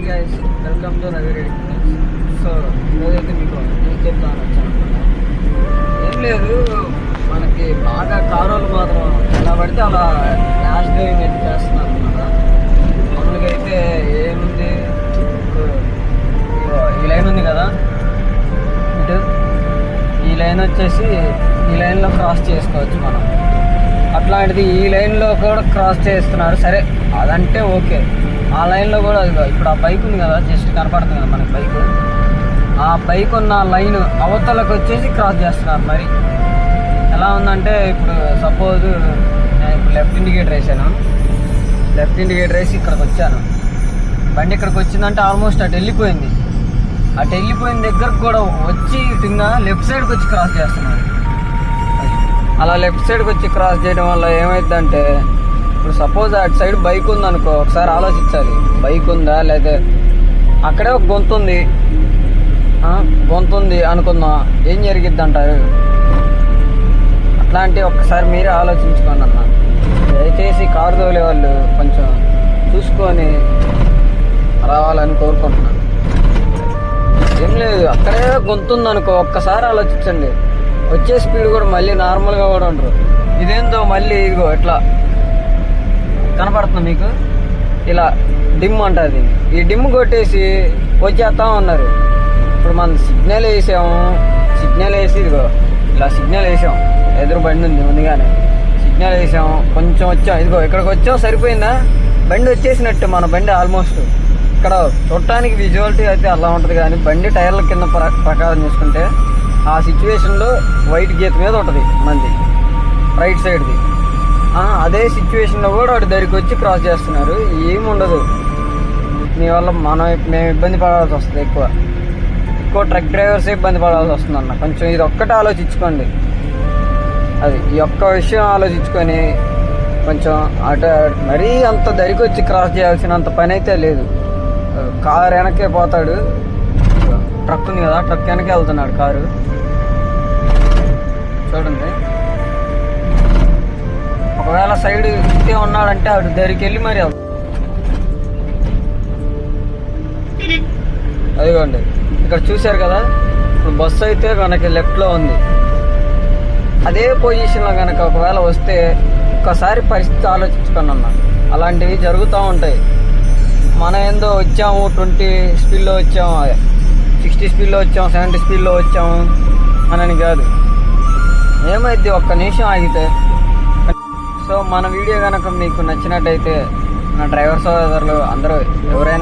Hi guys, welcome to Ravi Reddy. So ఈరోజైతే మీకు ఏం చెప్తాను వచ్చాను. ఏం లేదు, మనకి బాగా కారోళ్ళు మాత్రం ఎలా పడితే అలా ర్యాష్ డ్రైవింగ్ అయితే చేస్తున్నారు అన్నమాట. మామూలుగా అయితే ఏముంది, ఈ లైన్ ఉంది కదా, ఇటు ఈ లైన్ వచ్చేసి ఈ లైన్లో క్రాస్ చేసుకోవచ్చు మనం. అట్లాంటిది ఈ లైన్లో కూడా క్రాస్ చేస్తున్నారు. సరే అదంటే ఓకే, ఆ లైన్లో కూడా ఇప్పుడు ఆ బైక్ ఉంది కదా, జస్ట్ కనపడుతుంది కదా మనకి బైక్, ఆ బైక్ ఉన్న లైన్ అవతలకు వచ్చేసి క్రాస్ చేస్తున్నారు. మరి ఎలా ఉందంటే, ఇప్పుడు సపోజ్ నేను ఇప్పుడు లెఫ్ట్ ఇండికేటర్ వేసాను, లెఫ్ట్ ఇండికేటర్ వేసి ఇక్కడికి వచ్చాను, బండి ఇక్కడికి వచ్చిందంటే ఆల్మోస్ట్ అటు వెళ్ళిపోయింది. అటు వెళ్ళిపోయిన దగ్గరకు కూడా వచ్చి ఇటుగా లెఫ్ట్ సైడ్కి వచ్చి క్రాస్ చేస్తున్నారు. అలా లెఫ్ట్ సైడ్కి వచ్చి క్రాస్ చేయడం వల్ల ఏమైందంటే, ఇప్పుడు సపోజ్ అటు సైడ్ బైక్ ఉందనుకో, ఒకసారి ఆలోచించాలి, బైక్ ఉందా లేదా అక్కడే ఒక గొంతు ఉంది అనుకుందాం, ఏం జరిగిద్ది అంటారు? అట్లాంటి ఒక్కసారి మీరే ఆలోచించుకోండి అన్న. దయచేసి కారు తోలే వాళ్ళు కొంచెం చూసుకొని రావాలని కోరుకుంటున్నాను. ఏం లేదు, అక్కడే గొంతు ఉందనుకో, ఒక్కసారి ఆలోచించండి, వచ్చే స్పీడ్ కూడా మళ్ళీ నార్మల్గా కూడా ఉండరు. ఇదేందో మళ్ళీ ఇదిగో ఇట్లా కనపడుతుంది మీకు, ఇలా డిమ్ అంటుంది. ఈ డిమ్ కొట్టేసి వచ్చేస్తా ఉన్నారు. ఇప్పుడు మనం సిగ్నల్ వేసి ఇదిగో ఇలా సిగ్నల్ వేసాం, ఎదురు బండి ఉంది ముందుగానే, సిగ్నల్ వేసాం, కొంచెం వచ్చాం, ఇదిగో ఇక్కడికి వచ్చాం, సరిపోయిందా? బండి వచ్చేసినట్టు. మన బండి ఆల్మోస్ట్ ఇక్కడ చూడటానికి విజువాలిటీ అయితే అలా ఉంటుంది, కానీ బండి టైర్ల కింద ప్రకారం చూసుకుంటే ఆ సిచ్యువేషన్లో వైట్ గీత మీద ఉంటుంది మంది రైట్ సైడ్ది. అదే సిచ్యువేషన్లో కూడా వాడి దగ్గరికి వచ్చి క్రాస్ చేస్తున్నారు. ఏముండదు, మీ వల్ల మేము ఇబ్బంది పడాల్సి వస్తుంది, ఎక్కువ ట్రక్ డ్రైవర్స్ ఇబ్బంది పడాల్సి వస్తుంది అన్న. కొంచెం ఇది ఒక్కటే ఆలోచించుకోండి, అది ఈ ఒక్క విషయం ఆలోచించుకొని కొంచెం అటు మరీ అంత దగ్గరికి వచ్చి క్రాస్ చేయాల్సినంత పని అయితే లేదు. కారు వెనకే పోతాడు, ట్రక్ ఉంది కదా, ట్రక్ వెనకే వెళ్తున్నాడు కారు, చూడండి. ఒకవేళ సైడ్ ఇస్తే ఉన్నాడంటే అటు దగ్గరికి వెళ్ళి మరి అదిగోండి ఇక్కడ చూశారు కదా, ఇప్పుడు బస్సు అయితే కనుక లెఫ్ట్లో ఉంది. అదే పొజిషన్లో కనుక ఒకవేళ వస్తే ఒక్కసారి పరిస్థితి ఆలోచించుకొని అన్న. అలాంటివి జరుగుతూ ఉంటాయి. మనం ఏందో వచ్చాము 20 స్పీడ్లో వచ్చాము, 60 స్పీడ్లో వచ్చాము, 70 స్పీడ్లో వచ్చాము అని కాదు. ఏమైంది ఒక్క నిమిషం ఆగితే. సో మన వీడియో కనుక మీకు నచ్చినట్టయితే, నా డ్రైవర్ సోదరులు అందరూ ఎవరైనా